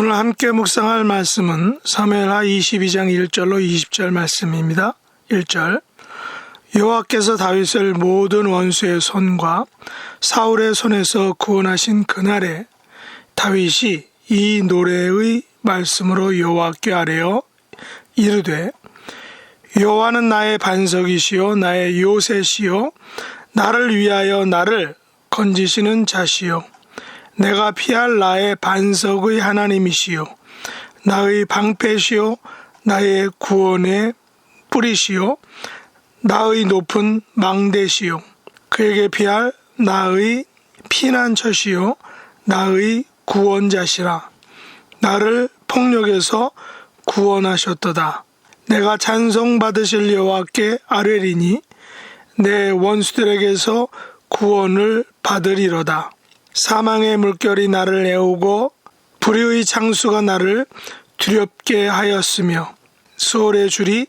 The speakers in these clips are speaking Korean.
오늘 함께 묵상할 말씀은 사무엘하 22장 1절로 20절 말씀입니다. 1절 여호와께서 다윗을 모든 원수의 손과 사울의 손에서 구원하신 그날에 다윗이 이 노래의 말씀으로 여호와께 아뢰어 이르되 여호와는 나의 반석이시요 나의 요새시요 나를 위하여 나를 건지시는 자시요 내가 피할 나의 반석의 하나님이시요 나의 방패시요 나의 구원의 뿌리시요 나의 높은 망대시요 그에게 피할 나의 피난처시요 나의 구원자시라 나를 폭력에서 구원하셨도다. 내가 찬송받으실 여호와께 아뢰리니 내 원수들에게서 구원을 받으리로다. 사망의 물결이 나를 애우고 불의의 창수가 나를 두렵게 하였으며 수월의 줄이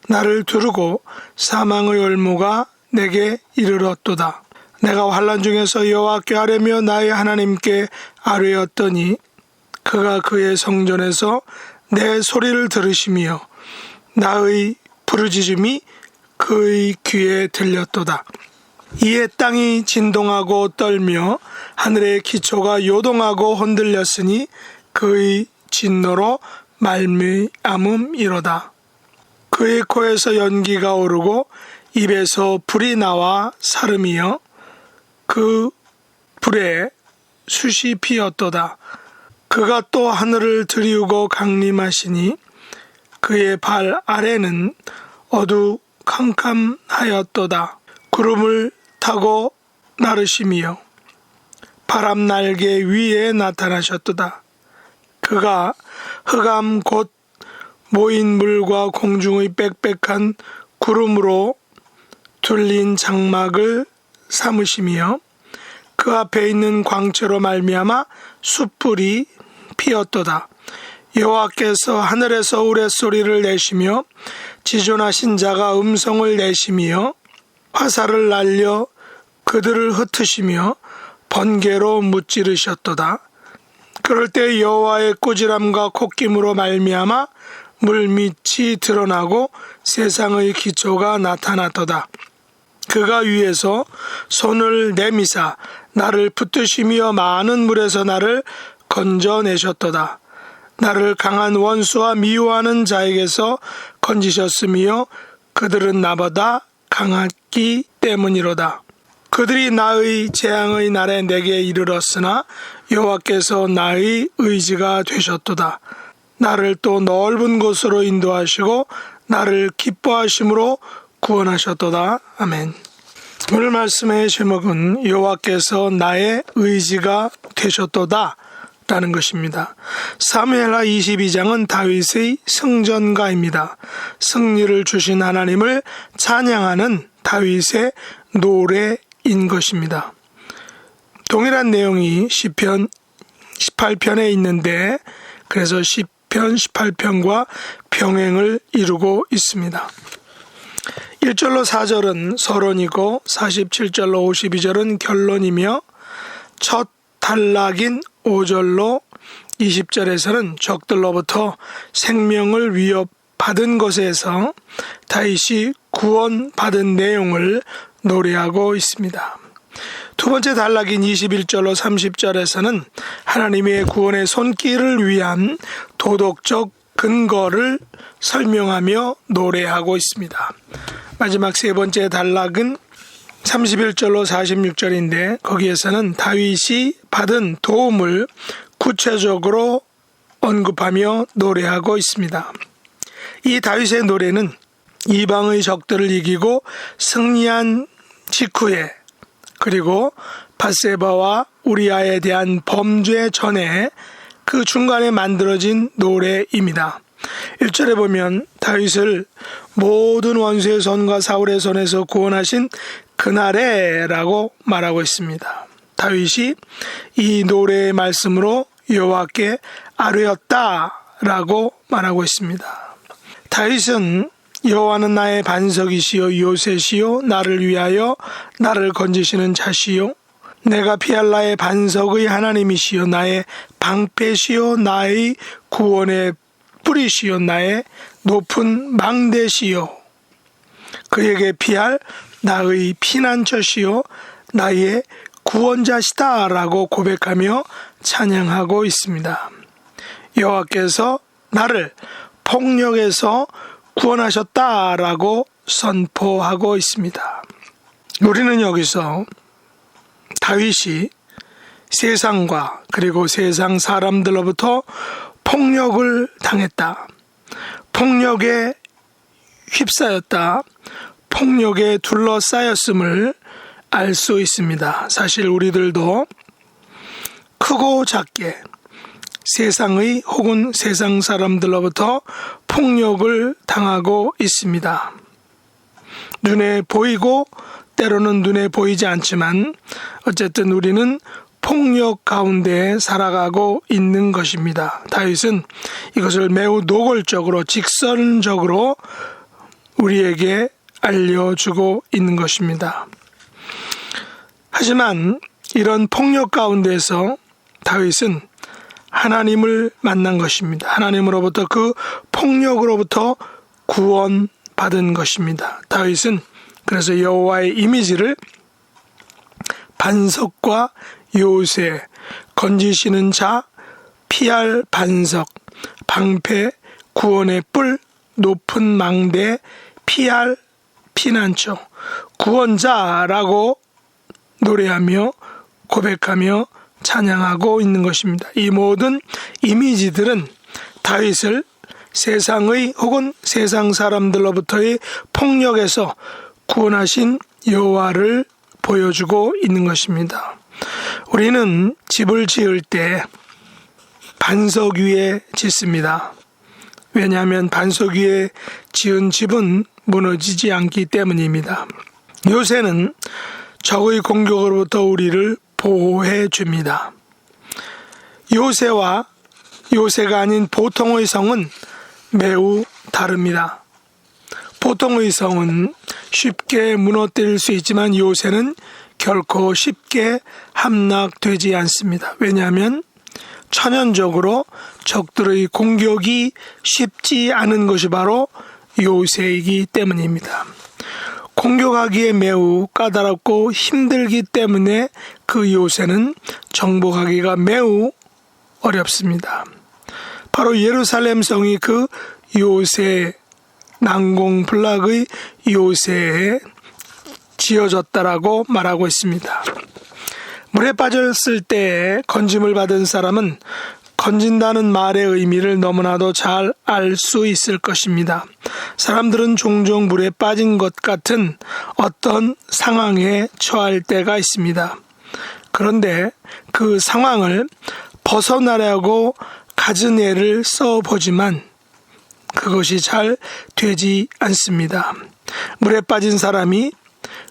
나를 두르고 사망의 올무가 내게 이르렀도다. 내가 환난 중에서 여호와께 아뢰며 나의 하나님께 아뢰었더니 그가 그의 성전에서 내 소리를 들으시며 나의 부르짖음이 그의 귀에 들렸도다. 이에 땅이 진동하고 떨며 하늘의 기초가 요동하고 흔들렸으니 그의 진노로 말미암음이로다. 그의 코에서 연기가 오르고 입에서 불이 나와 사름이여 그 불에 숯이 피었도다. 그가 또 하늘을 들이우고 강림하시니 그의 발 아래는 어두캄캄하였도다. 구름을 타고 나르시며 바람 날개 위에 나타나셨도다. 그가 흑암 곧 모인 물과 공중의 빽빽한 구름으로 둘린 장막을 삼으시며 그 앞에 있는 광채로 말미암아 숯불이 피었도다. 여호와께서 하늘에서 우레소리를 내시며 지존하신 자가 음성을 내시며 화살을 날려 그들을 흩으시며 번개로 무찌르셨도다. 그럴 때 여호와의 꾸지람과 콧김으로 말미암아 물밑이 드러나고 세상의 기초가 나타났도다. 그가 위에서 손을 내미사 나를 붙드시며 많은 물에서 나를 건져내셨도다. 나를 강한 원수와 미워하는 자에게서 건지셨으며 그들은 나보다 강하기 때문이로다. 그들이 나의 재앙의 날에 내게 이르렀으나 여호와께서 나의 의지가 되셨도다. 나를 또 넓은 곳으로 인도하시고 나를 기뻐하심으로 구원하셨도다. 아멘. 오늘 말씀의 제목은 여호와께서 나의 의지가 되셨도다 라는 것입니다. 사무엘하 22장은 다윗의 승전가입니다. 승리를 주신 하나님을 찬양하는 다윗의 노래인 것입니다. 동일한 내용이 시편 18편에 있는데 그래서 시편 18편과 병행을 이루고 있습니다. 1절로 4절은 서론이고 47절로 52절은 결론이며 첫 단락인 5절로 20절에서는 적들로부터 생명을 위협받은 것에서 다윗이 구원받은 내용을 노래하고 있습니다. 두 번째 단락인 21절로 30절에서는 하나님의 구원의 손길을 위한 도덕적 근거를 설명하며 노래하고 있습니다. 마지막 세 번째 단락은 31절로 46절인데 거기에서는 다윗이 받은 도움을 구체적으로 언급하며 노래하고 있습니다. 이 다윗의 노래는 이방의 적들을 이기고 승리한 직후에 그리고 밧세바와 우리아에 대한 범죄 전에 그 중간에 만들어진 노래입니다. 1절에 보면 다윗을 모든 원수의 손과 사울의 손에서 구원하신 그날에 라고 말하고 있습니다. 다윗이 이 노래의 말씀으로 여호와께 아뢰었다 라고 말하고 있습니다. 다윗은 여호와는 나의 반석이시요 요새시요 나를 위하여 나를 건지시는 자시요 내가 피할 나의 반석의 하나님이시요 나의 방패시요 나의 구원의 뿌리시요 나의 높은 망대시요 그에게 피할 나의 피난처시요 나의 구원자시다 라고 고백하며 찬양하고 있습니다. 여호와께서 나를 폭력에서 구원하셨다 라고 선포하고 있습니다. 우리는 여기서 다윗이 세상과 그리고 세상 사람들로부터 폭력을 당했다. 폭력에 휩싸였다. 폭력에 둘러싸였음을 알 수 있습니다. 사실 우리들도 크고 작게 세상의 혹은 세상 사람들로부터 폭력을 당하고 있습니다. 눈에 보이고 때로는 눈에 보이지 않지만 어쨌든 우리는 폭력 가운데 살아가고 있는 것입니다. 다윗은 이것을 매우 노골적으로 직선적으로 우리에게 알려주고 있는 것입니다. 하지만 이런 폭력 가운데서 다윗은 하나님을 만난 것입니다. 하나님으로부터 그 폭력으로부터 구원받은 것입니다. 다윗은 그래서 여호와의 이미지를 반석과 요새, 건지시는 자, 피할 반석, 방패, 구원의 뿔, 높은 망대, 피할 피난처, 구원자라고 노래하며 고백하며 찬양하고 있는 것입니다. 이 모든 이미지들은 다윗을 세상의 혹은 세상 사람들로부터의 폭력에서 구원하신 여호와를 보여주고 있는 것입니다. 우리는 집을 지을 때 반석 위에 짓습니다. 왜냐하면 반석 위에 지은 집은 무너지지 않기 때문입니다. 요새는 적의 공격으로부터 우리를 보호해 줍니다. 요새와 요새가 아닌 보통의 성은 매우 다릅니다. 보통의 성은 쉽게 무너뜨릴 수 있지만 요새는 결코 쉽게 함락되지 않습니다. 왜냐하면 천연적으로 적들의 공격이 쉽지 않은 것이 바로 요새이기 때문입니다. 공격하기에 매우 까다롭고 힘들기 때문에 그 요새는 정복하기가 매우 어렵습니다. 바로 예루살렘 성이 그 요새 난공불락의 요새에 지어졌다라고 말하고 있습니다. 물에 빠졌을 때 건짐을 받은 사람은 건진다는 말의 의미를 너무나도 잘 알 수 있을 것입니다. 사람들은 종종 물에 빠진 것 같은 어떤 상황에 처할 때가 있습니다. 그런데 그 상황을 벗어나려고 갖은 애를 써보지만 그것이 잘 되지 않습니다. 물에 빠진 사람이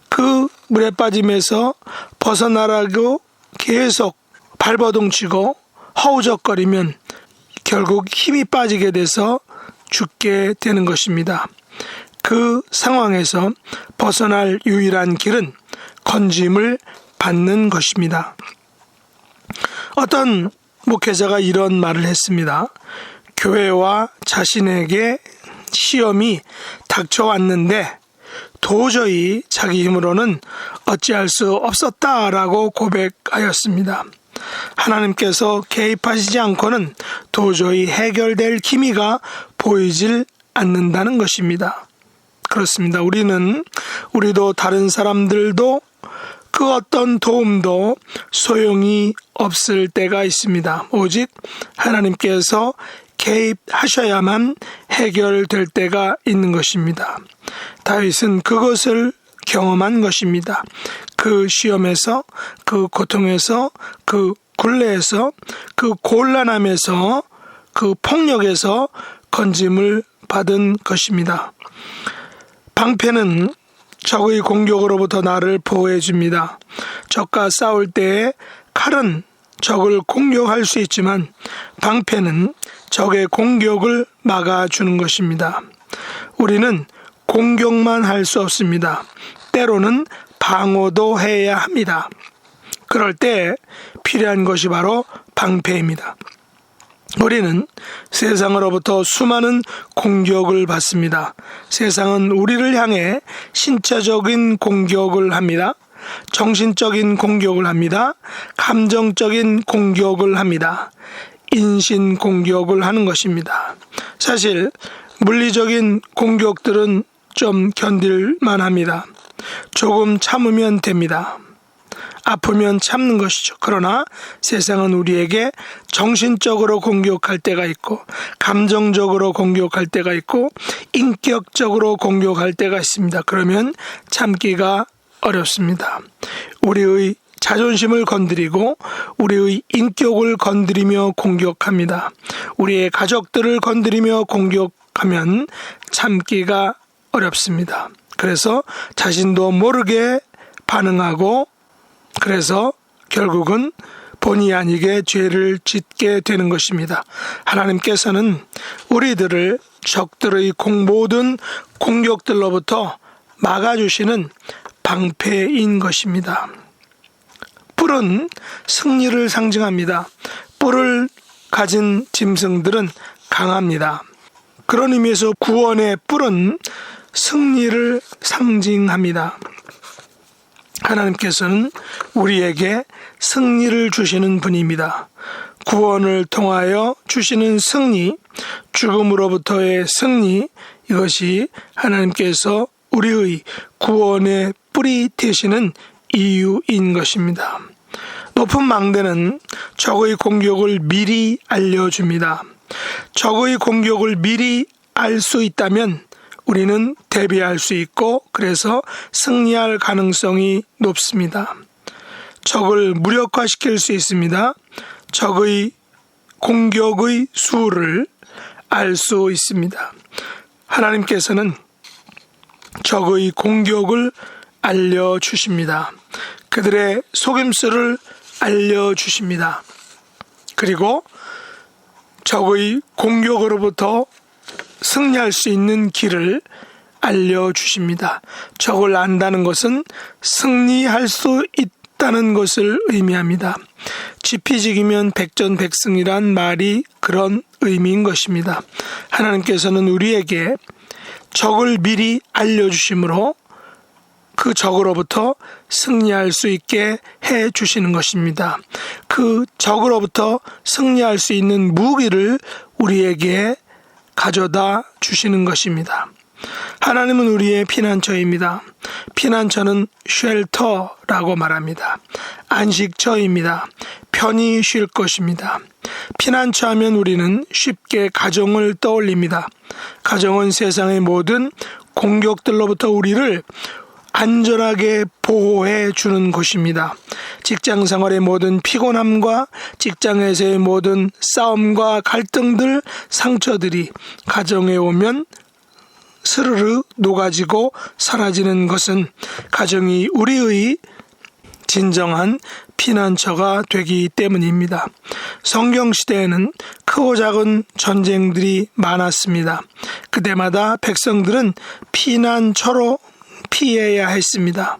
그 물에 빠짐에서 벗어나라고 계속 발버둥치고 허우적거리면 결국 힘이 빠지게 돼서 죽게 되는 것입니다. 그 상황에서 벗어날 유일한 길은 건짐을 받는 것입니다. 어떤 목회자가 이런 말을 했습니다. 교회와 자신에게 시험이 닥쳐왔는데 도저히 자기 힘으로는 어찌할 수 없었다라고 고백하였습니다. 하나님께서 개입하시지 않고는 도저히 해결될 기미가 보이질 않는다는 것입니다. 그렇습니다. 우리도 다른 사람들도 그 어떤 도움도 소용이 없을 때가 있습니다. 오직 하나님께서 개입하셔야만 해결될 때가 있는 것입니다. 다윗은 그것을 경험한 것입니다. 그 시험에서, 그 고통에서, 그 굴레에서, 그 곤란함에서, 그 폭력에서 건짐을 받은 것입니다. 방패는 적의 공격으로부터 나를 보호해 줍니다. 적과 싸울 때에 칼은 적을 공격할 수 있지만 방패는 적의 공격을 막아주는 것입니다. 우리는 공격만 할 수 없습니다. 때로는 방어도 해야 합니다. 그럴 때 필요한 것이 바로 방패입니다. 우리는 세상으로부터 수많은 공격을 받습니다. 세상은 우리를 향해 신체적인 공격을 합니다. 정신적인 공격을 합니다. 감정적인 공격을 합니다. 인신 공격을 하는 것입니다. 사실 물리적인 공격들은 좀 견딜만 합니다. 조금 참으면 됩니다. 아프면 참는 것이죠. 그러나 세상은 우리에게 정신적으로 공격할 때가 있고, 감정적으로 공격할 때가 있고, 인격적으로 공격할 때가 있습니다. 그러면 참기가 어렵습니다. 우리의 자존심을 건드리고 우리의 인격을 건드리며 공격합니다. 우리의 가족들을 건드리며 공격하면 참기가 어렵습니다. 그래서 자신도 모르게 반응하고, 그래서 결국은 본의 아니게 죄를 짓게 되는 것입니다. 하나님께서는 우리들을 적들의 모든 공격들로부터 막아주시는 방패인 것입니다. 뿔은 승리를 상징합니다. 뿔을 가진 짐승들은 강합니다. 그런 의미에서 구원의 뿔은 승리를 상징합니다. 하나님께서는 우리에게 승리를 주시는 분입니다. 구원을 통하여 주시는 승리, 죽음으로부터의 승리, 이것이 하나님께서 우리의 구원의 뿔이 되시는 이유인 것입니다. 높은 망대는 적의 공격을 미리 알려줍니다. 적의 공격을 미리 알 수 있다면 우리는 대비할 수 있고, 그래서 승리할 가능성이 높습니다. 적을 무력화시킬 수 있습니다. 적의 공격의 수를 알 수 있습니다. 하나님께서는 적의 공격을 알려주십니다. 그들의 속임수를 알려주십니다. 그리고 적의 공격으로부터 승리할 수 있는 길을 알려주십니다. 적을 안다는 것은 승리할 수 있다는 것을 의미합니다. 지피지기면 백전백승이란 말이 그런 의미인 것입니다. 하나님께서는 우리에게 적을 미리 알려주심으로 그 적으로부터 승리할 수 있게 해 주시는 것입니다. 그 적으로부터 승리할 수 있는 무기를 우리에게 가져다 주시는 것입니다. 하나님은 우리의 피난처입니다. 피난처는 쉘터라고 말합니다. 안식처입니다. 편히 쉴 것입니다. 피난처 하면 우리는 쉽게 가정을 떠올립니다. 가정은 세상의 모든 공격들로부터 우리를 안전하게 보호해 주는 곳입니다. 직장 생활의 모든 피곤함과 직장에서의 모든 싸움과 갈등들, 상처들이 가정에 오면 스르르 녹아지고 사라지는 것은 가정이 우리의 진정한 피난처가 되기 때문입니다. 성경시대에는 크고 작은 전쟁들이 많았습니다. 그때마다 백성들은 피난처로 피해야 했습니다.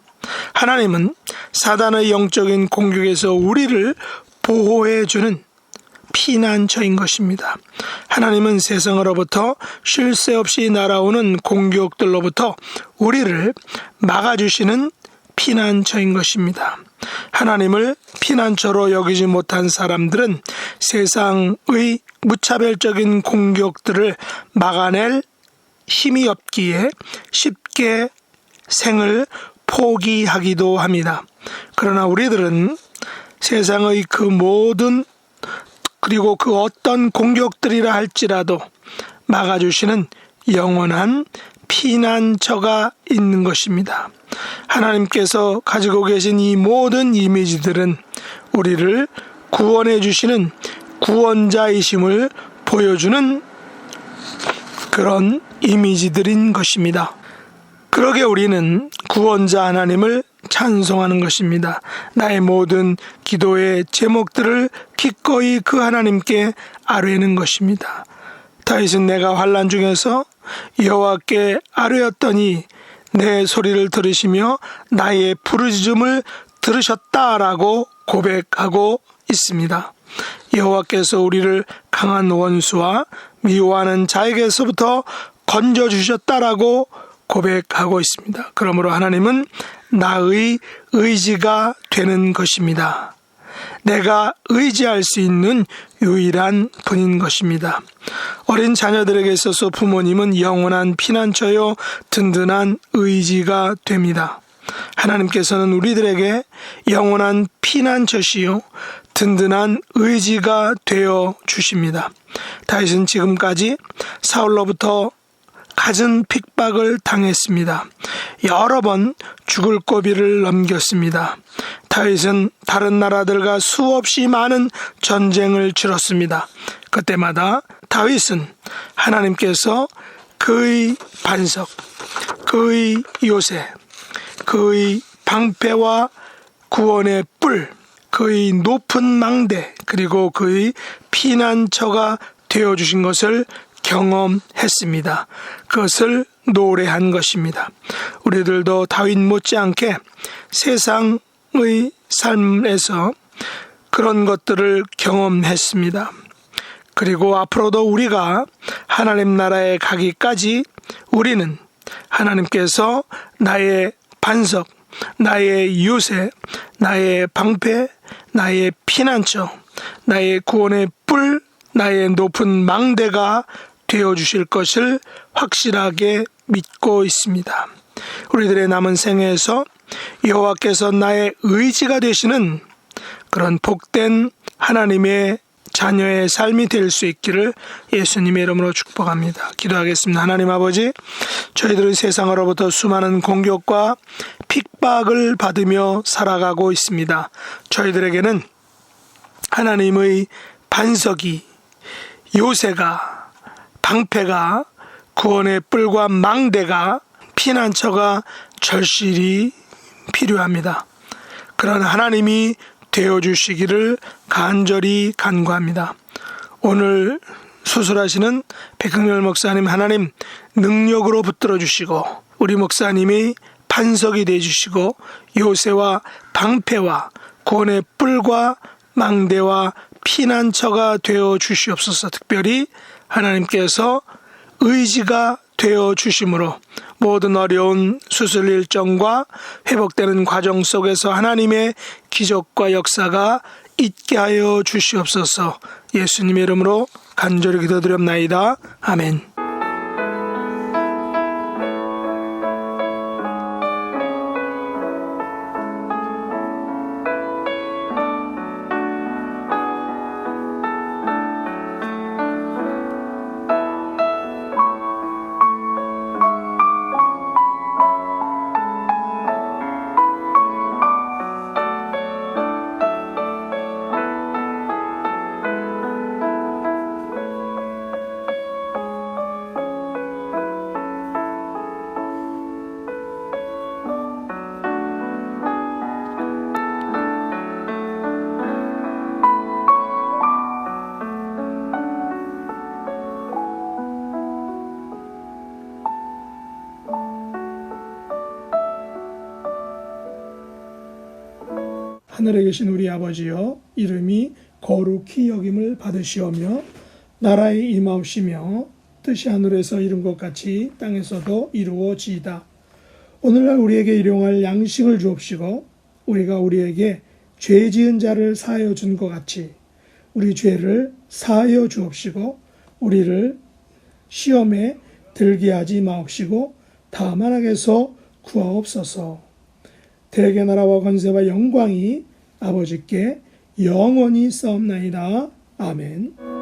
하나님은 사단의 영적인 공격에서 우리를 보호해주는 피난처인 것입니다. 하나님은 세상으로부터 쉴 새 없이 날아오는 공격들로부터 우리를 막아주시는 피난처인 것입니다. 하나님을 피난처로 여기지 못한 사람들은 세상의 무차별적인 공격들을 막아낼 힘이 없기에 쉽게 생을 포기하기도 합니다. 그러나 우리들은 세상의 그 모든 그리고 그 어떤 공격들이라 할지라도 막아주시는 영원한 피난처가 있는 것입니다. 하나님께서 가지고 계신 이 모든 이미지들은 우리를 구원해 주시는 구원자이심을 보여주는 그런 이미지들인 것입니다. 그러게 우리는 구원자 하나님을 찬송하는 것입니다. 나의 모든 기도의 제목들을 기꺼이 그 하나님께 아뢰는 것입니다. 다윗은 내가 환난 중에서 여호와께 아뢰었더니 내 소리를 들으시며 나의 부르짖음을 들으셨다라고 고백하고 있습니다. 여호와께서 우리를 강한 원수와 미워하는 자에게서부터 건져주셨다라고 고백하고 있습니다. 그러므로 하나님은 나의 의지가 되는 것입니다. 내가 의지할 수 있는 유일한 분인 것입니다. 어린 자녀들에게 있어서 부모님은 영원한 피난처요 든든한 의지가 됩니다. 하나님께서는 우리들에게 영원한 피난처시요 든든한 의지가 되어 주십니다. 다윗은 지금까지 사울로부터 갖은 핍박을 당했습니다. 여러 번 죽을 고비를 넘겼습니다. 다윗은 다른 나라들과 수없이 많은 전쟁을 치렀습니다. 그때마다 다윗은 하나님께서 그의 반석, 그의 요새, 그의 방패와 구원의 뿔, 그의 높은 망대, 그리고 그의 피난처가 되어주신 것을 경험했습니다. 그것을 노래한 것입니다. 우리들도 다윗 못지않게 세상의 삶에서 그런 것들을 경험했습니다. 그리고 앞으로도 우리가 하나님 나라에 가기까지 우리는 하나님께서 나의 반석, 나의 요새, 나의 방패, 나의 피난처, 나의 구원의 뿔, 나의 높은 망대가 되어주실 것을 확실하게 믿고 있습니다. 우리들의 남은 생애에서 여호와께서 나의 의지가 되시는 그런 복된 하나님의 자녀의 삶이 될 수 있기를 예수님의 이름으로 축복합니다. 기도하겠습니다. 하나님 아버지, 저희들은 세상으로부터 수많은 공격과 핍박을 받으며 살아가고 있습니다. 저희들에게는 하나님의 반석이, 요새가, 방패가, 구원의 뿔과 망대가, 피난처가 절실히 필요합니다. 그런 하나님이 되어주시기를 간절히 간구합니다. 오늘 수술하시는 백흥렬 목사님, 하나님 능력으로 붙들어 주시고 우리 목사님이 반석이 되어주시고 요새와 방패와 구원의 뿔과 망대와 피난처가 되어 주시옵소서. 특별히 하나님께서 의지가 되어 주심으로 모든 어려운 수술 일정과 회복되는 과정 속에서 하나님의 기적과 역사가 있게 하여 주시옵소서. 예수님의 이름으로 간절히 기도드렸나이다. 아멘. 하늘에 계신 우리 아버지여, 이름이 거룩히 여김을 받으시오며 나라에 임하옵시며 뜻이 하늘에서 이룬 것 같이 땅에서도 이루어지이다. 오늘날 우리에게 일용할 양식을 주옵시고 우리가 우리에게 죄 지은 자를 사하여 준 것 같이 우리 죄를 사하여 주옵시고 우리를 시험에 들게 하지 마옵시고 다만 악에서 구하옵소서. 대개 나라와 권세와 영광이 아버지께 영원히 싸움나이다. 아멘.